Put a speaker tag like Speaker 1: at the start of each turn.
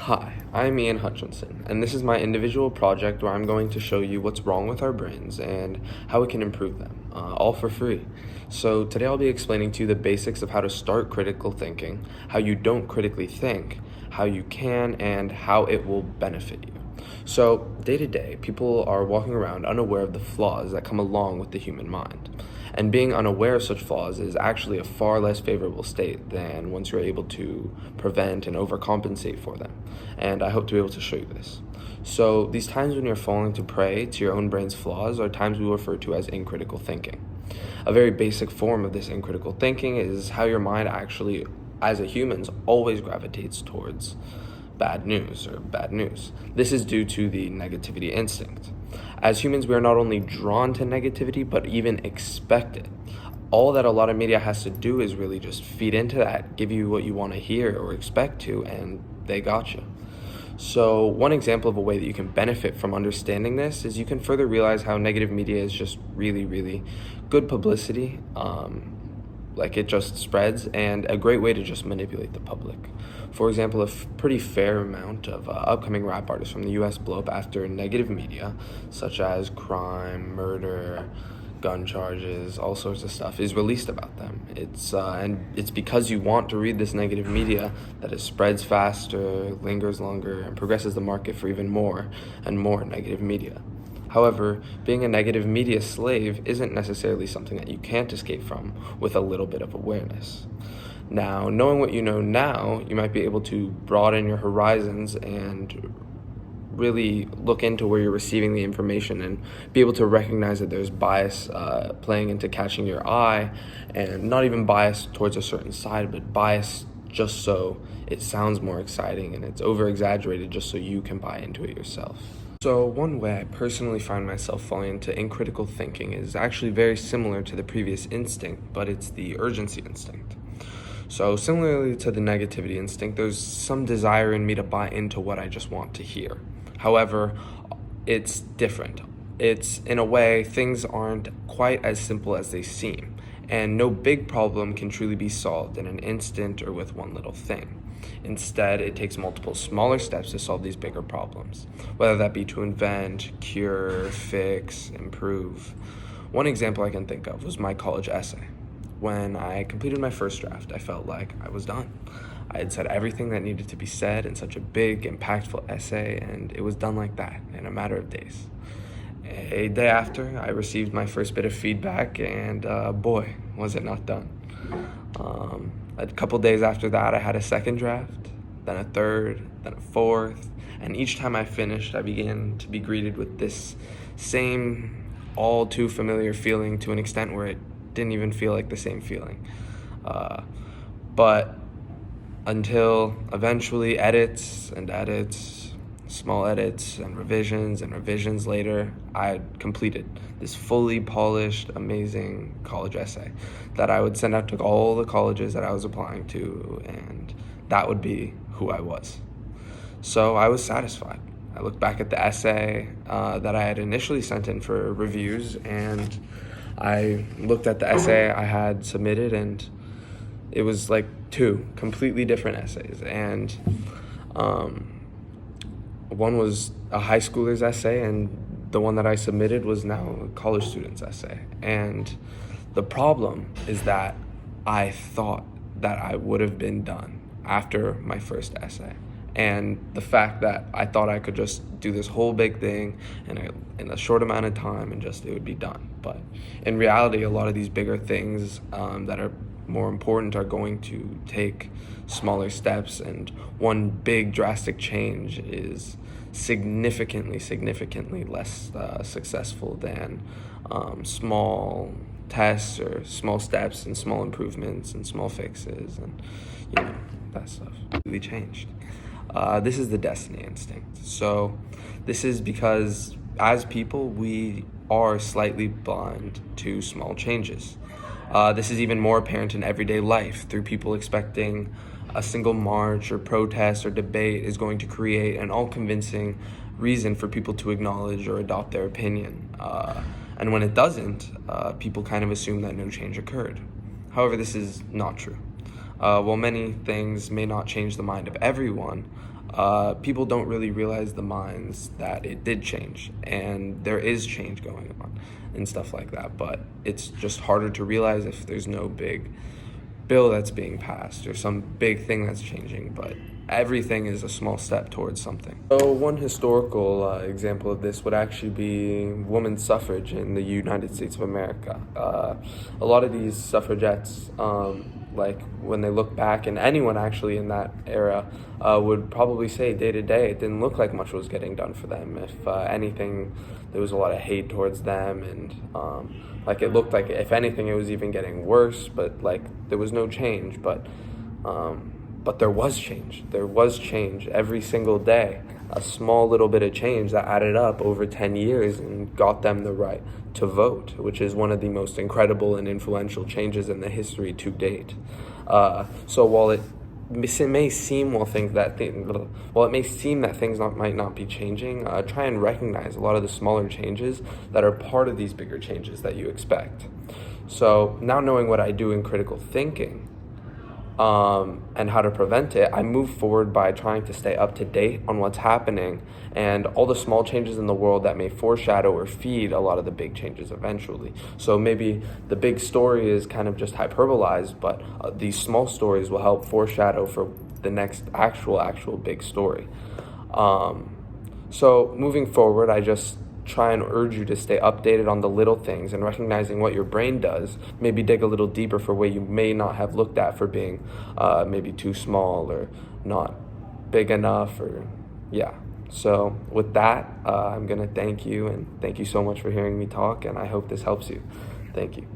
Speaker 1: Hi, I'm Ian Hutchinson, and this is my individual project where I'm going to show you what's wrong with our brains and how we can improve them, all for free. So today I'll be explaining to you the basics of how to start critical thinking, how you don't critically think, how you can, and how it will benefit you. So day to day, people are walking around unaware of the flaws that come along with the human mind. And being unaware of such flaws is actually a far less favorable state than once you're able to prevent and overcompensate for them. And I hope to be able to show you this. So these times when you're falling to prey to your own brain's flaws are times we refer to as incritical thinking. A very basic form of this incritical thinking is how your mind actually, as a human's, always gravitates towards bad news or bad news. This is due to the negativity instinct. As humans, we are not only drawn to negativity, but even expect it. All that a lot of media has to do is really just feed into that, give you what you want to hear or expect to, and they got you. So one example of a way that you can benefit from understanding this is you can further realize how negative media is just really, really good publicity. Like it just spreads, and a great way to just manipulate the public. For example, pretty fair amount of upcoming rap artists from the US blow up after negative media, such as crime, murder, gun charges, all sorts of stuff is released about them. And it's because you want to read this negative media that it spreads faster, lingers longer, and progresses the market for even more and more negative media. However, being a negative media slave isn't necessarily something that you can't escape from with a little bit of awareness. Now, knowing what you know now, you might be able to broaden your horizons and really look into where you're receiving the information and be able to recognize that there's bias playing into catching your eye, and not even bias towards a certain side, but bias just so it sounds more exciting and it's over-exaggerated just so you can buy into it yourself. So one way I personally find myself falling into incritical thinking is actually very similar to the previous instinct, but it's the urgency instinct. So similarly to the negativity instinct, there's some desire in me to buy into what I just want to hear. However, it's different. It's, in a way, things aren't quite as simple as they seem, and no big problem can truly be solved in an instant or with one little thing. Instead, it takes multiple smaller steps to solve these bigger problems, whether that be to invent, cure, fix, improve. One example I can think of was my college essay. When I completed my first draft, I felt like I was done. I had said everything that needed to be said in such a big, impactful essay, and it was done like that in a matter of days. A day after, I received my first bit of feedback, and boy, was it not done. A couple days after that, I had a second draft, then a third, then a fourth, and each time I finished, I began to be greeted with this same all too familiar feeling to an extent where it didn't even feel like the same feeling. But until eventually edits, small edits and revisions later, I had completed this fully polished, amazing college essay that I would send out to all the colleges that I was applying to, and that would be who I was. So I was satisfied. I looked back at the essay that I had initially sent in for reviews, and I looked at the essay I had submitted, and it was like two completely different essays. And one was a high schooler's essay, and the one that I submitted was now a college student's essay. And the problem is that I thought that I would have been done after my first essay. And the fact that I thought I could just do this whole big thing in a short amount of time and just it would be done. But in reality, a lot of these bigger things that are more important are going to take smaller steps, and one big drastic change is significantly less successful than small tests or small steps and small improvements and small fixes, and that stuff really changed. This is the destiny instinct. So this is because as people, we are slightly blind to small changes. This is even more apparent in everyday life through people expecting a single march or protest or debate is going to create an all-convincing reason for people to acknowledge or adopt their opinion. And when it doesn't, people kind of assume that no change occurred. However, this is not true. While many things may not change the mind of everyone, people don't really realize the minds that it did change, and there is change going on and stuff like that, but it's just harder to realize if there's no big bill that's being passed or some big thing that's changing, but everything is a small step towards something. So one historical example of this would actually be women's suffrage in the United States of America. A lot of these suffragettes, like when they look back, and anyone actually in that era would probably say day to day it didn't look like much was getting done for them. If anything, there was a lot of hate towards them, and like it looked like if anything it was even getting worse, but like there was no change. But there was change. There was change every single day. A small little bit of change that added up over 10 years and got them the right to vote, which is one of the most incredible and influential changes in the history to date. So while it may seem that things might not be changing, try and recognize a lot of the smaller changes that are part of these bigger changes that you expect. So now, knowing what I do in critical thinking, and how to prevent it, I move forward by trying to stay up to date on what's happening and all the small changes in the world that may foreshadow or feed a lot of the big changes eventually. So maybe the big story is kind of just hyperbolized, but these small stories will help foreshadow for the next actual big story. So moving forward, I just try and urge you to stay updated on the little things and recognizing what your brain does. Maybe dig a little deeper for where you may not have looked at for being maybe too small or not big enough, or yeah. So with that, I'm gonna thank you, and thank you so much for hearing me talk, and I hope this helps you. Thank you.